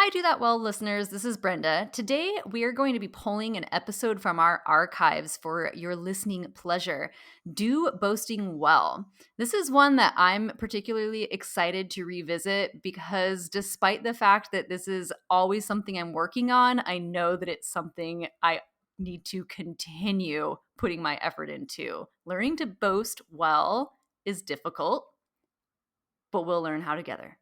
Hi, Do That Well listeners. This is Brenda. Today, we are going to be pulling an episode from our archives for your listening pleasure. Do Boasting Well. This is one that I'm particularly excited to revisit because despite the fact that this is always something I'm working on, I know that it's something I need to continue putting my effort into. Learning to boast well is difficult, but we'll learn how together.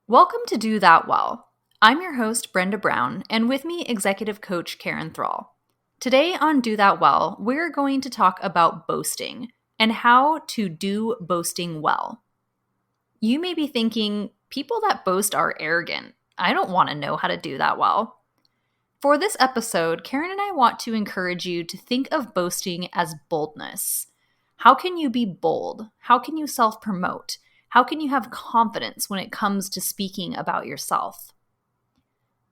Welcome to Do That Well. I'm your host, Brenda Brown, and with me, executive coach Karen Thrall. Today on Do That Well, we're going to talk about boasting and how to do boasting well. You may be thinking, people that boast are arrogant. I don't want to know how to do that well. For this episode, Karen and I want to encourage you to think of boasting as boldness. How can you be bold? How can you self-promote? How can you have confidence when it comes to speaking about yourself?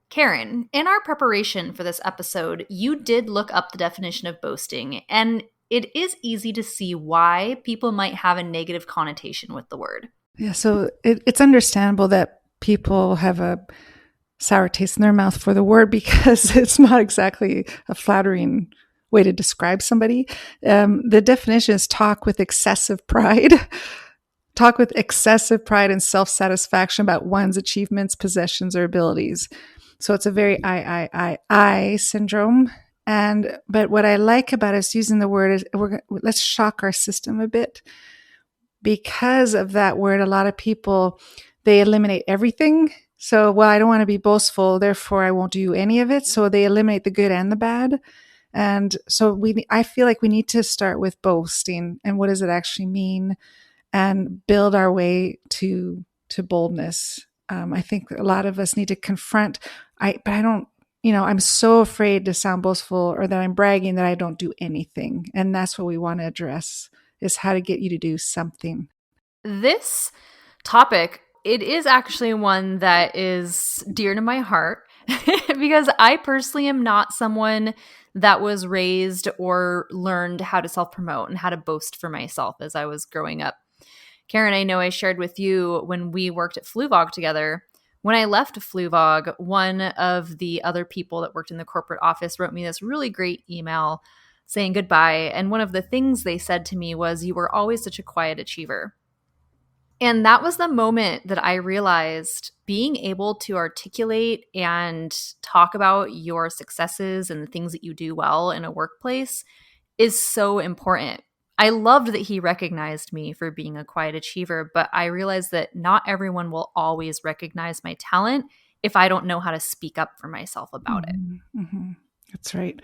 Karen, in our preparation for this episode, you did look up the definition of boasting, and it is easy to see why people might have a negative connotation with the word. Yeah, so it's understandable that people have a sour taste in their mouth for the word because it's not exactly a flattering way to describe somebody. The definition is talk with excessive pride. Talk with excessive pride and self-satisfaction about one's achievements, possessions, or abilities. So it's a very I syndrome. But what I like about us using the word is let's shock our system a bit. Because of that word, a lot of people, they eliminate everything. So, well, I don't want to be boastful, therefore I won't do any of it. So they eliminate the good and the bad. And so I feel like we need to start with boasting and what does it actually mean? And build our way to boldness. I think a lot of us need to confront, but I don't, I'm so afraid to sound boastful or that I'm bragging that I don't do anything. And that's what we want to address, is how to get you to do something. This topic, it is actually one that is dear to my heart because I personally am not someone that was raised or learned how to self-promote and how to boast for myself as I was growing up. Karen, I know I shared with you when we worked at Fluvog together. When I left Fluvog, one of the other people that worked in the corporate office wrote me this really great email saying goodbye. And one of the things they said to me was, "You were always such a quiet achiever." And that was the moment that I realized being able to articulate and talk about your successes and the things that you do well in a workplace is so important. I loved that he recognized me for being a quiet achiever, but I realized that not everyone will always recognize my talent if I don't know how to speak up for myself about it. Mm-hmm. That's right.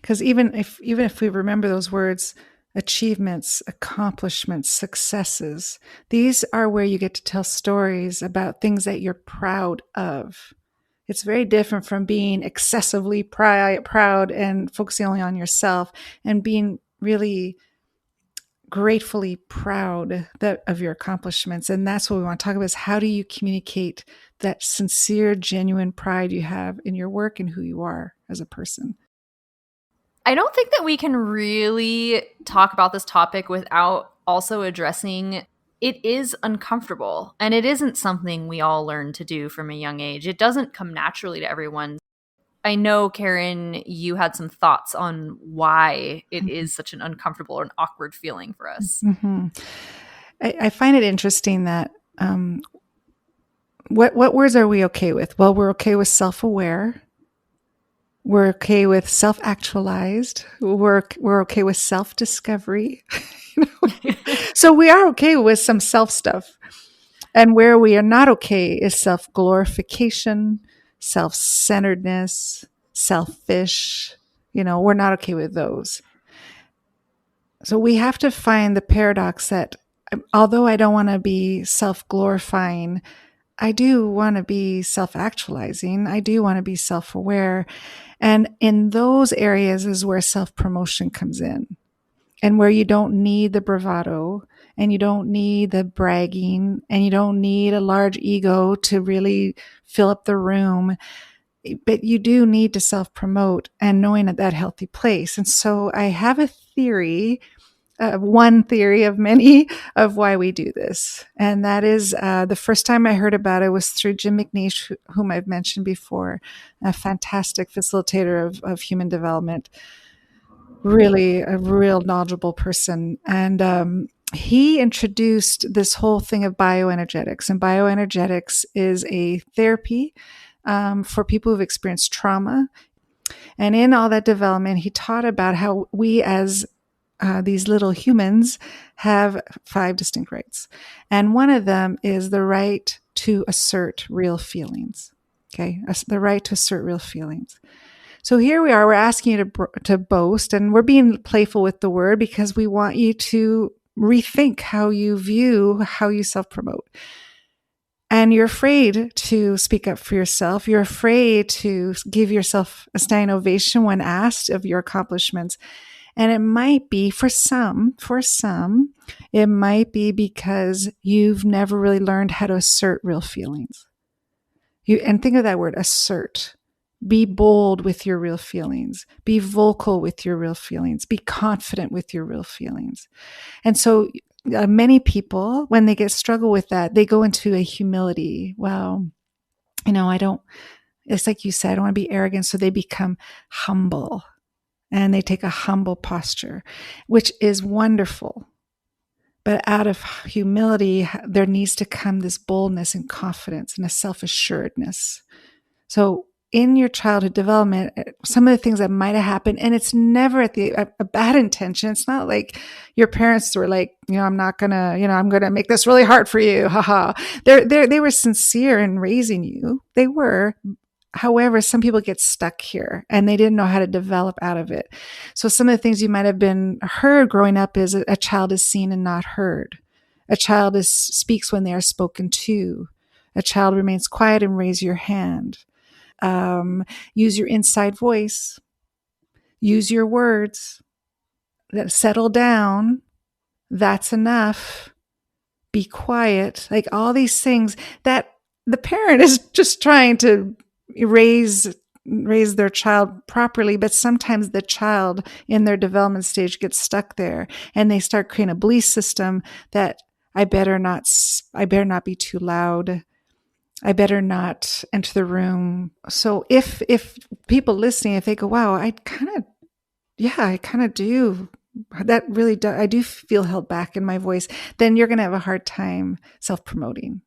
Because even if we remember those words, achievements, accomplishments, successes, these are where you get to tell stories about things that you're proud of. It's very different from being excessively proud and focusing only on yourself and being really gratefully proud of your accomplishments. And that's what we want to talk about, is how do you communicate that sincere, genuine pride you have in your work and who you are as a person. I don't think that we can really talk about this topic without also addressing it is uncomfortable, and it isn't something we all learn to do from a young age. It doesn't come naturally to everyone. I know, Karen, you had some thoughts on why it is such an uncomfortable or an awkward feeling for us. Mm-hmm. I find it interesting that what words are we okay with? Well, we're okay with self-aware. We're okay with self-actualized. We're okay with self-discovery. So we are okay with some self stuff. And where we are not okay is self-glorification, self-centeredness, selfish. We're not okay with those. So we have to find the paradox that although I don't want to be self-glorifying, I do want to be self-actualizing. I do want to be self-aware. And in those areas is where self-promotion comes in, and where you don't need the bravado, and you don't need the bragging, and you don't need a large ego to really fill up the room. But you do need to self-promote and knowing at that healthy place. And so I have a theory one theory of many of why we do this. And that is the first time I heard about it was through Jim McNeish, whom I've mentioned before, a fantastic facilitator of human development, really a real knowledgeable person. And he introduced this whole thing of bioenergetics. And bioenergetics is a therapy for people who've experienced trauma. And in all that development, he taught about how we as these little humans have 5 distinct rights. And one of them is the right to assert real feelings. Okay. The right to assert real feelings. So here we are, we're asking you to boast, and we're being playful with the word because we want you to rethink how you view, how you self-promote. And you're afraid to speak up for yourself. You're afraid to give yourself a standing ovation when asked of your accomplishments. And it might be for some, it might be because you've never really learned how to assert real feelings. And think of that word, assert. Be bold with your real feelings. Be vocal with your real feelings. Be confident with your real feelings. And so many people, when they struggle with that, they go into a humility. Well, it's like you said, I don't want to be arrogant. So they become humble. And they take a humble posture, which is wonderful. But out of humility, there needs to come this boldness and confidence and a self-assuredness. So in your childhood development, some of the things that might have happened, and it's never a bad intention. It's not like your parents were like, I'm going to make this really hard for you. Haha. They were sincere in raising you. They were. However, some people get stuck here and they didn't know how to develop out of it. So some of the things you might have been heard growing up is a child is seen and not heard. A child speaks when they are spoken to. A child remains quiet and raise your hand. Use your inside voice. Use your words. Settle down. That's enough. Be quiet. Like all these things that the parent is just trying to raise their child properly, but sometimes the child in their development stage gets stuck there and they start creating a belief system that I better not be too loud. I better not enter the room. So if people listening, if they go, wow, I kind of do. That really does. I do feel held back in my voice. Then you're going to have a hard time self-promoting.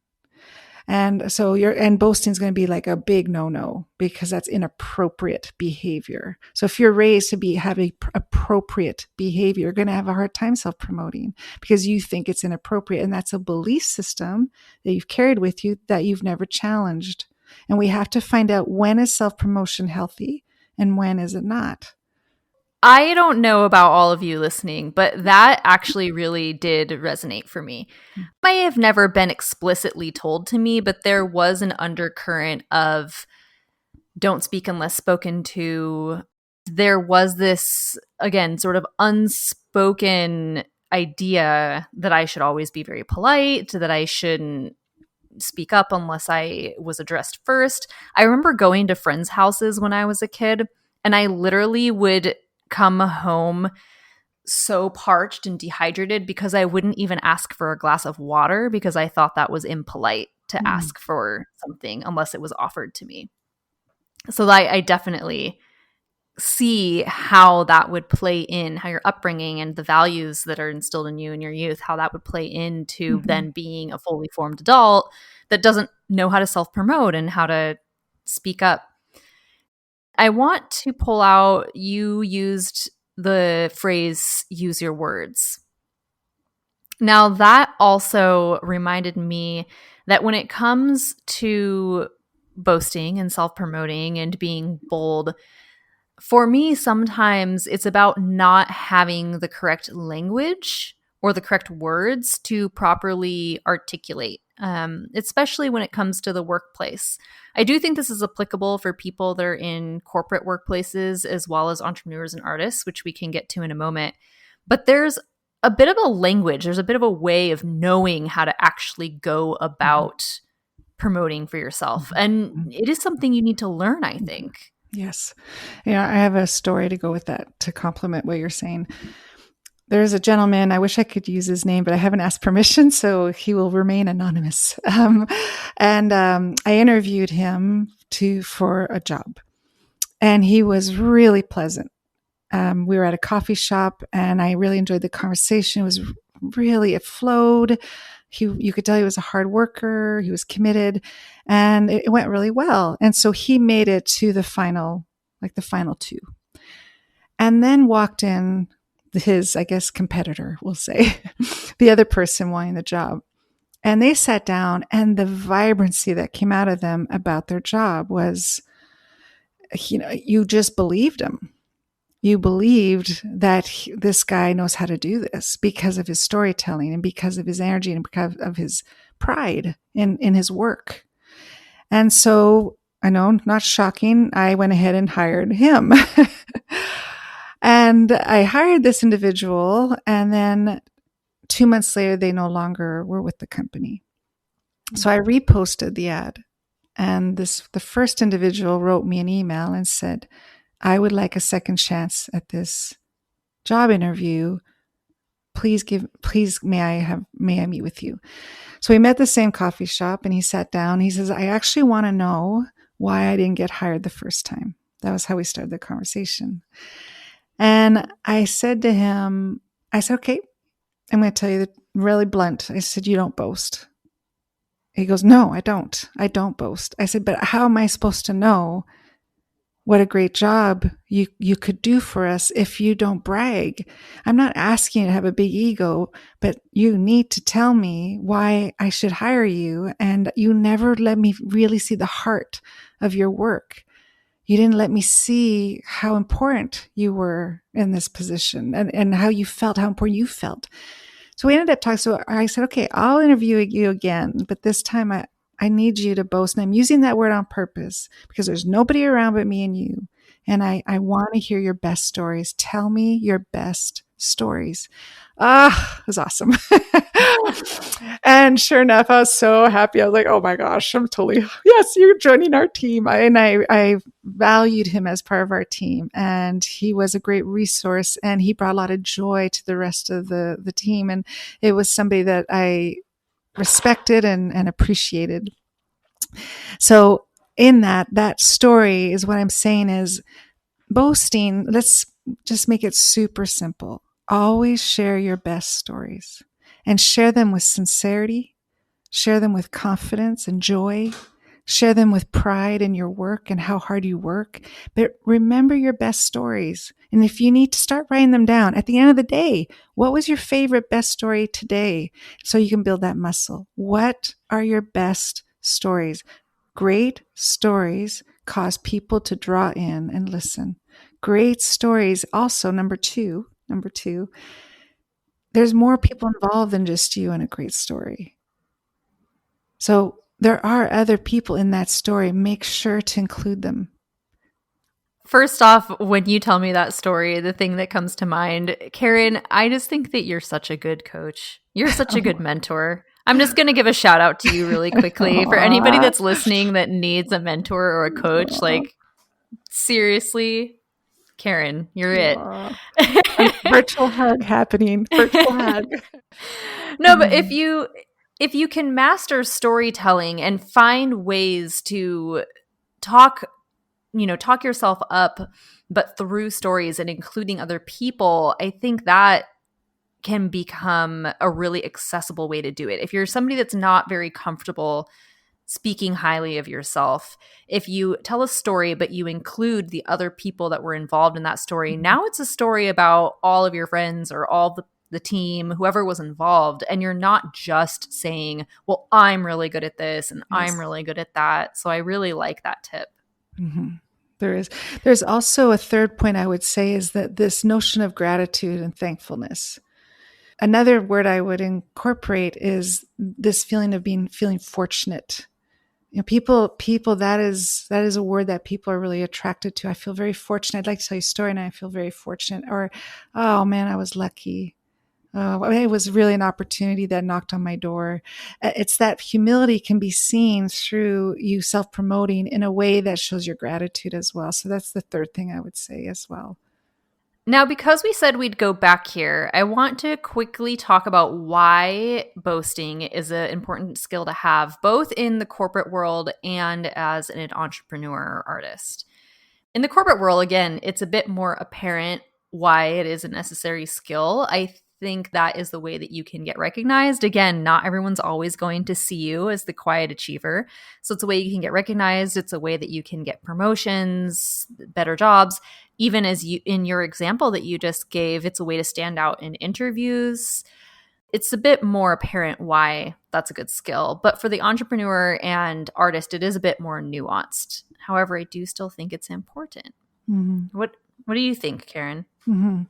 And so boasting is going to be like a big no-no because that's inappropriate behavior. So if you're raised to have appropriate behavior, you're going to have a hard time self-promoting because you think it's inappropriate. And that's a belief system that you've carried with you that you've never challenged. And we have to find out when is self-promotion healthy and when is it not. I don't know about all of you listening, but that actually really did resonate for me. I have never been explicitly told to me, but there was an undercurrent of don't speak unless spoken to. There was this, again, sort of unspoken idea that I should always be very polite, that I shouldn't speak up unless I was addressed first. I remember going to friends' houses when I was a kid, and I literally would come home so parched and dehydrated because I wouldn't even ask for a glass of water because I thought that was impolite to ask for something unless it was offered to me. So I definitely see how that would play in, how your upbringing and the values that are instilled in you in your youth, how that would play into then being a fully formed adult that doesn't know how to self-promote and how to speak up. I want to pull out, you used the phrase, use your words. Now, that also reminded me that when it comes to boasting and self-promoting and being bold, for me, sometimes it's about not having the correct language or the correct words to properly articulate, especially when it comes to the workplace. I do think this is applicable for people that are in corporate workplaces as well as entrepreneurs and artists, which we can get to in a moment. But there's a bit of a language, there's a bit of a way of knowing how to actually go about promoting for yourself. And it is something you need to learn, I think. Yes. I have a story to go with that to complement what you're saying. there's a gentleman, I wish I could use his name, but I haven't asked permission, so he will remain anonymous. I interviewed him for a job, and he was really pleasant. We were at a coffee shop, and I really enjoyed the conversation. It flowed. You could tell he was a hard worker. He was committed, and it went really well. And so he made it to the final two, and then walked in his, I guess, competitor, we'll say, the other person wanting the job. And they sat down, and the vibrancy that came out of them about their job was, you just believed him. You believed that this guy knows how to do this because of his storytelling and because of his energy and because of his pride in his work. And so, I know, not shocking, I went ahead and hired him. And I hired this individual, and then 2 months later, they no longer were with the company. So I reposted the ad, and the first individual wrote me an email and said, I would like a second chance at this job interview. Please, may I meet with you? So we met at the same coffee shop, and he sat down. He says, I actually want to know why I didn't get hired the first time. That was how we started the conversation. And I said to him, okay, I'm going to tell you really blunt. I said, you don't boast. He goes, no, I don't. I don't boast. I said, but how am I supposed to know what a great job you could do for us if you don't brag? I'm not asking you to have a big ego, but you need to tell me why I should hire you. And you never let me really see the heart of your work. You didn't let me see how important you were in this position and how you felt, how important you felt. So we ended up talking. So I said, okay, I'll interview you again, but this time I need you to boast. And I'm using that word on purpose because there's nobody around but me and you. And I want to hear your best stories. Tell me your best stories. It was awesome. And sure enough, I was so happy. I was like, oh my gosh, yes, you're joining our team. I valued him as part of our team, and he was a great resource, and he brought a lot of joy to the rest of the team. And it was somebody that I respected and appreciated. So in that story is what I'm saying is boasting. Let's just make it super simple. Always share your best stories and share them with sincerity, share them with confidence and joy, share them with pride in your work and how hard you work. But remember your best stories. And if you need to start writing them down at the end of the day, what was your favorite best story today? So you can build that muscle. What are your best stories? Great stories cause people to draw in and listen. Great stories also, number two, there's more people involved than just you in a great story. So there are other people in that story. Make sure to include them. First off, when you tell me that story, the thing that comes to mind, Karen, I just think that you're such a good coach. You're such a good mentor. I'm just going to give a shout out to you really quickly for anybody that's listening that needs a mentor or a coach. Like, seriously, Karen, you're it. Virtual hug happening. Virtual hug. No, but if you can master storytelling and find ways to talk yourself up, but through stories and including other people, I think that can become a really accessible way to do it. If you're somebody that's not very comfortable speaking highly of yourself, if you tell a story, but you include the other people that were involved in that story, now it's a story about all of your friends or all the team, whoever was involved. And you're not just saying, well, I'm really good at this and I'm really good at that. So I really like that tip. Mm-hmm. There's also a third point I would say is that this notion of gratitude and thankfulness. Another word I would incorporate is this feeling of feeling fortunate. People, that is a word that people are really attracted to. I feel very fortunate. I'd like to tell you a story and I feel very fortunate. Or, oh man, I was lucky. It was really an opportunity that knocked on my door. It's that humility can be seen through you self-promoting in a way that shows your gratitude as well. So that's the third thing I would say as well. Now, because we said we'd go back here, I want to quickly talk about why boasting is an important skill to have, both in the corporate world and as an entrepreneur or artist. In the corporate world, again, it's a bit more apparent why it is a necessary skill. I think that is the way that you can get recognized. Again, not everyone's always going to see you as the quiet achiever. So it's a way you can get recognized. It's a way that you can get promotions, better jobs. Even as you, in your example that you just gave, it's a way to stand out in interviews. It's a bit more apparent why that's a good skill. But for the entrepreneur and artist, it is a bit more nuanced. However, I do still think it's important. Mm-hmm. What do you think, Karen? Mm-hmm.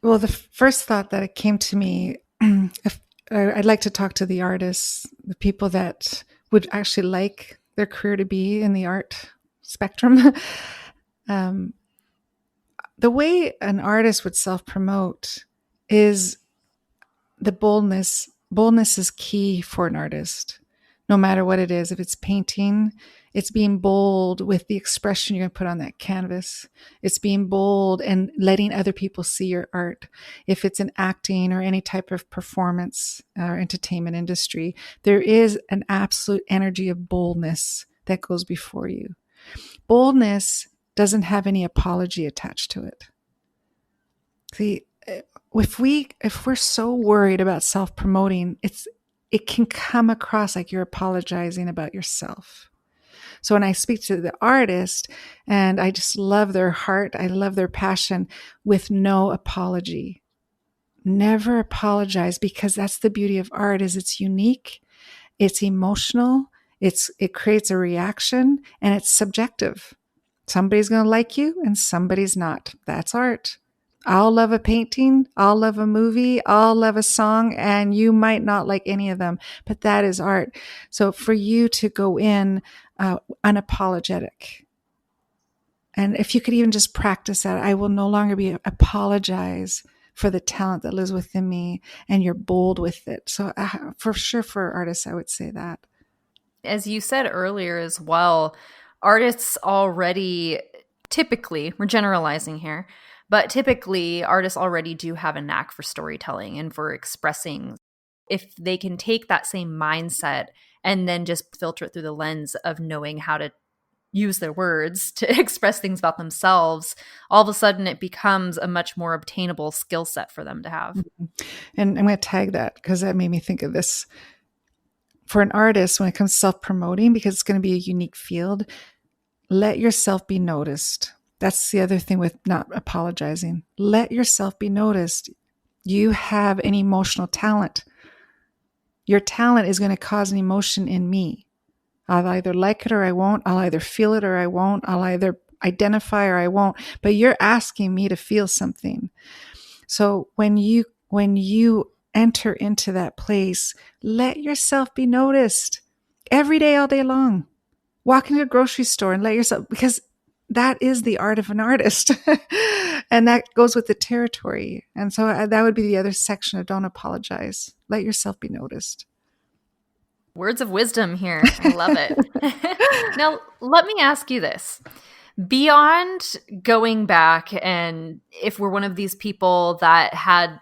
Well, the first thought that it came to me, I'd like to talk to the artists, the people that would actually like their career to be in the art spectrum. The way an artist would self-promote is the boldness. Boldness is key for an artist, no matter what it is. If it's painting, it's being bold with the expression you're going to put on that canvas. It's being bold and letting other people see your art. If it's in acting or any type of performance or entertainment industry, there is an absolute energy of boldness that goes before you. Boldness doesn't have any apology attached to it. See, if we're so worried about self-promoting, it can come across like you're apologizing about yourself. So when I speak to the artist, and I just love their heart, I love their passion, with no apology. Never apologize, because that's the beauty of art, is it's unique, it's emotional, it creates a reaction, and it's subjective. Somebody's going to like you and somebody's not. That's art. I'll love a painting, I'll love a movie, I'll love a song, and you might not like any of them, but that is art. So for you to go in unapologetic, and if you could even just practice that, I will no longer apologize for the talent that lives within me, and you're bold with it. So for sure, for artists, I would say that. As you said earlier as well, artists already, typically, we're generalizing here, but typically artists already do have a knack for storytelling and for expressing. If they can take that same mindset and then just filter it through the lens of knowing how to use their words to express things about themselves, all of a sudden it becomes a much more obtainable skill set for them to have. And I'm going to tag that because that made me think of this. For an artist, when it comes to self-promoting, because it's going to be a unique field, let yourself be noticed. That's the other thing with not apologizing. Let yourself be noticed. You have an emotional talent. Your talent is going to cause an emotion in me. I'll either like it or I won't. I'll either feel it or I won't. I'll either identify or I won't. But you're asking me to feel something. So when you enter into that place, let yourself be noticed every day, all day long. Walk into a grocery store and let yourself, because that is the art of an artist. And that goes with the territory. And so that would be the other section of don't apologize. Let yourself be noticed. Words of wisdom here. I love it. Now, let me ask you this. Beyond going back, and if we're one of these people that had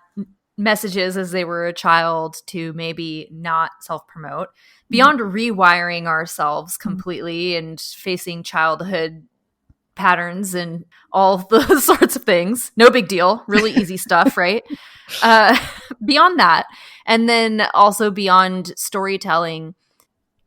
messages as they were a child to maybe not self-promote, beyond rewiring ourselves completely and facing childhood patterns and all those sorts of things, no big deal, really easy stuff, right? Beyond that, and then also beyond storytelling,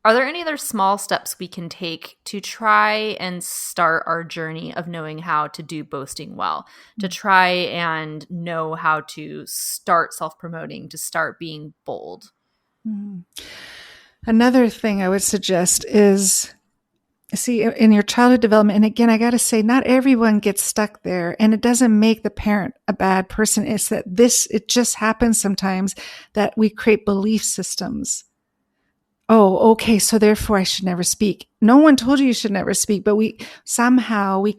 are there any other small steps we can take to try and start our journey of knowing how to do boasting well, to try and know how to start self-promoting, to start being bold? Another thing I would suggest is, see, in your childhood development, and again, I got to say, not everyone gets stuck there, and it doesn't make the parent a bad person. It's that it just happens sometimes that we create belief systems. Oh, okay, so therefore I should never speak. No one told you should never speak, but we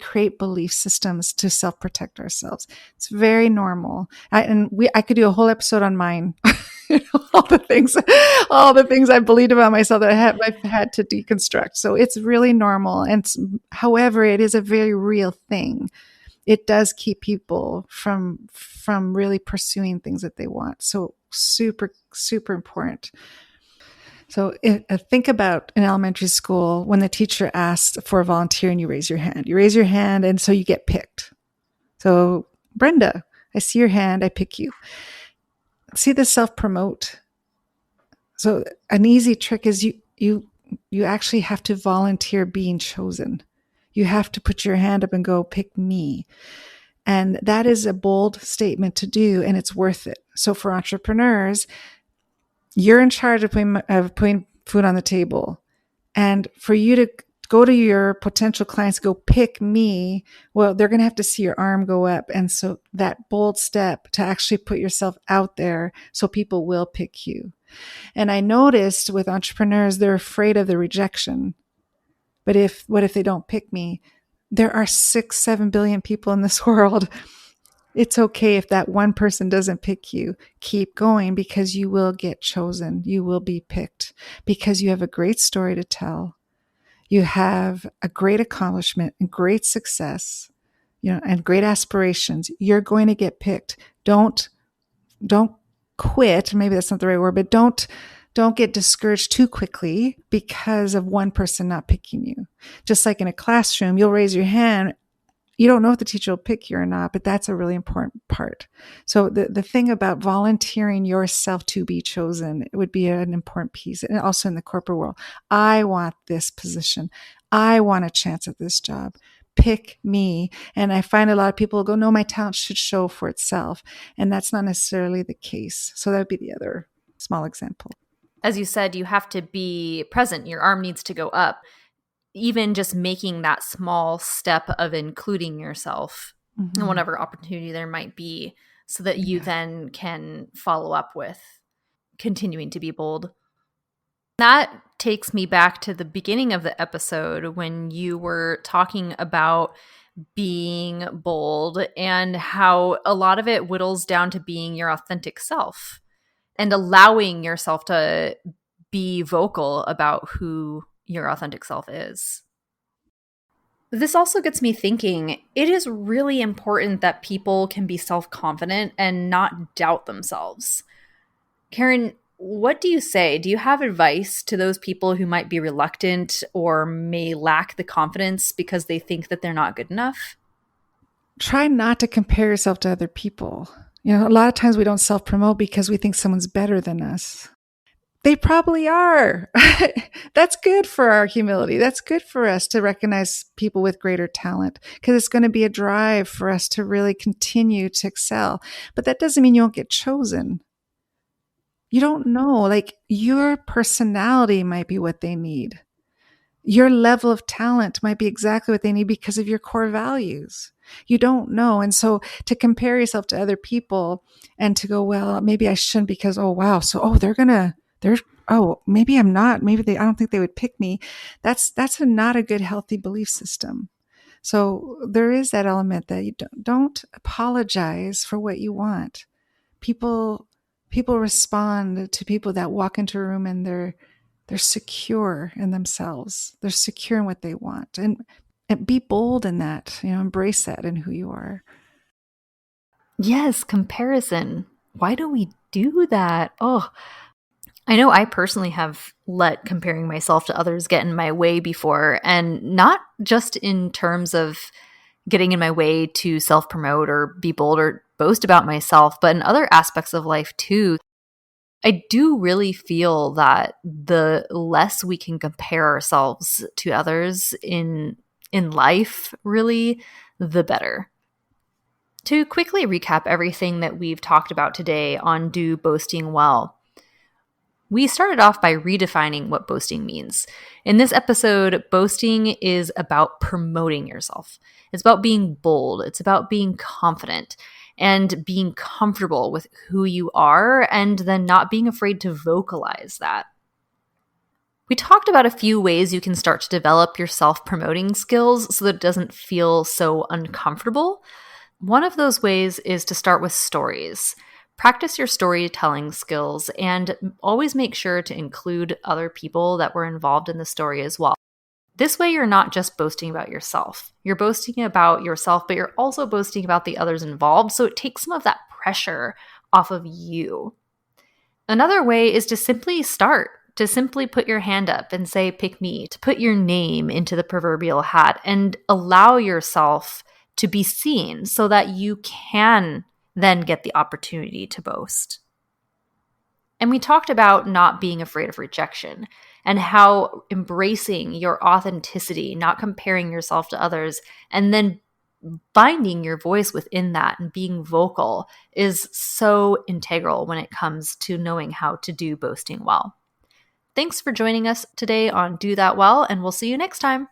create belief systems to self-protect ourselves. It's very normal. I could do a whole episode on mine. all the things I believed about myself that I've had to deconstruct. So it's really normal. And however, it is a very real thing. it does keep people from really pursuing things that they want. So super, super important. So think about in elementary school when the teacher asks for a volunteer and you raise your hand. You raise your hand, and so you get picked. So, Brenda, I see your hand, I pick you. See the self-promote. So an easy trick is you actually have to volunteer being chosen. You have to put your hand up and go, pick me. And that is a bold statement to do, and it's worth it. So for entrepreneurs, you're in charge of putting food on the table. And for you to go to your potential clients, go pick me, well, they're going to have to see your arm go up. And so that bold step to actually put yourself out there so people will pick you. And I noticed with entrepreneurs, they're afraid of the rejection. But what if they don't pick me? There are 6-7 billion people in this world. It's okay if that one person doesn't pick you. Keep going, because you will get chosen. You will be picked because you have a great story to tell. You have a great accomplishment and great success, and great aspirations. You're going to get picked. Don't quit. Maybe that's not the right word, but don't get discouraged too quickly because of one person not picking you. Just like in a classroom, you'll raise your hand. You don't know if the teacher will pick you or not, but that's a really important part. So the thing about volunteering yourself to be chosen, it would be an important piece. And also in the corporate world, I want this position. I want a chance at this job. Pick me. And I find a lot of people go, no, my talent should show for itself. And that's not necessarily the case. So that would be the other small example. As you said, you have to be present. Your arm needs to go up. Even just making that small step of including yourself in whatever opportunity there might be, so that you then can follow up with continuing to be bold. That takes me back to the beginning of the episode when you were talking about being bold and how a lot of it whittles down to being your authentic self and allowing yourself to be vocal about who your authentic self is. This also gets me thinking, it is really important that people can be self-confident and not doubt themselves. Karen, what do you say? Do you have advice to those people who might be reluctant or may lack the confidence because they think that they're not good enough? Try not to compare yourself to other people. A lot of times we don't self-promote because we think someone's better than us. They probably are. That's good for our humility. That's good for us to recognize people with greater talent, because it's going to be a drive for us to really continue to excel. But that doesn't mean you won't get chosen. You don't know. Like, your personality might be what they need. Your level of talent might be exactly what they need because of your core values. You don't know. And so to compare yourself to other people and to go, well, maybe I shouldn't because, oh, wow. So, maybe I'm not. Maybe I don't think they would pick me. That's not a good, healthy belief system. So there is that element that you don't apologize for what you want. People respond to people that walk into a room and they're secure in themselves. They're secure in what they want, and be bold in that. Embrace that in who you are. Yes, comparison. Why do we do that? Oh, I know I personally have let comparing myself to others get in my way before, and not just in terms of getting in my way to self-promote or be bold or boast about myself, but in other aspects of life too. I do really feel that the less we can compare ourselves to others in life, really, the better. To quickly recap everything that we've talked about today on Do Boasting Well. We started off by redefining what boasting means. In this episode, boasting is about promoting yourself. It's about being bold. It's about being confident and being comfortable with who you are, and then not being afraid to vocalize that. We talked about a few ways you can start to develop your self-promoting skills so that it doesn't feel so uncomfortable. One of those ways is to start with stories. Practice your storytelling skills and always make sure to include other people that were involved in the story as well. This way, you're not just boasting about yourself. You're boasting about yourself, but you're also boasting about the others involved. So it takes some of that pressure off of you. Another way is to simply start, to simply put your hand up and say, pick me, to put your name into the proverbial hat and allow yourself to be seen so that you can then get the opportunity to boast. And we talked about not being afraid of rejection and how embracing your authenticity, not comparing yourself to others, and then finding your voice within that and being vocal is so integral when it comes to knowing how to do boasting well. Thanks for joining us today on Do That Well, and we'll see you next time.